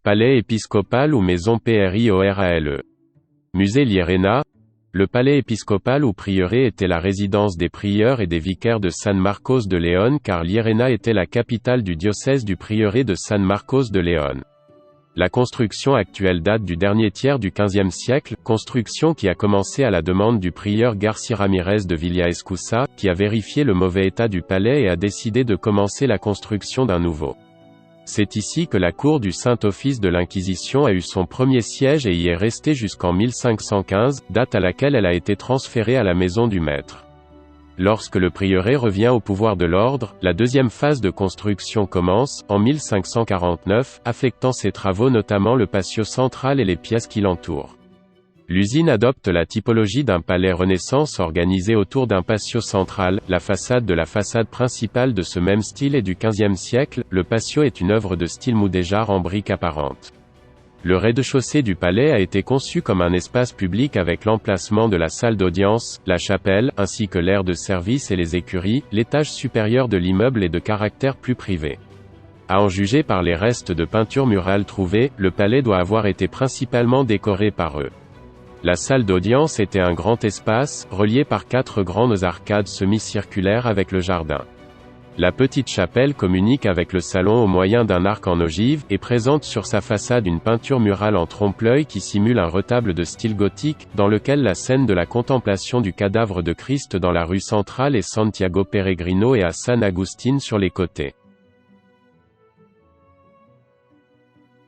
Palais épiscopal ou maison PRIORALE. Musée Llerena. Le palais épiscopal ou prieuré était la résidence des prieurs et des vicaires de San Marcos de León car Llerena était la capitale du diocèse du prieuré de San Marcos de León. La construction actuelle date du dernier tiers du XVe siècle, construction qui a commencé à la demande du prieur Garcia Ramirez de Villaescusa, qui a vérifié le mauvais état du palais et a décidé de commencer la construction d'un nouveau. C'est ici que la cour du Saint-Office de l'Inquisition a eu son premier siège et y est restée jusqu'en 1515, date à laquelle elle a été transférée à la maison du maître. Lorsque le prieuré revient au pouvoir de l'ordre, la deuxième phase de construction commence, en 1549, affectant ses travaux notamment le patio central et les pièces qui l'entourent. L'usine adopte la typologie d'un palais Renaissance organisé autour d'un patio central. La façade de la façade principale de ce même style est du XVe siècle. Le patio est une œuvre de style mudéjar en briques apparentes. Le rez-de-chaussée du palais a été conçu comme un espace public avec l'emplacement de la salle d'audience, la chapelle, ainsi que l'aire de service et les écuries. L'étage supérieur de l'immeuble est de caractère plus privé. À en juger par les restes de peinture murale trouvés, le palais doit avoir été principalement décoré par eux. La salle d'audience était un grand espace, relié par 4 grandes arcades semi-circulaires avec le jardin. La petite chapelle communique avec le salon au moyen d'un arc en ogive, et présente sur sa façade une peinture murale en trompe-l'œil qui simule un retable de style gothique, dans lequel la scène de la contemplation du cadavre de Christ dans la rue centrale est Santiago Peregrino et à San Agustín sur les côtés.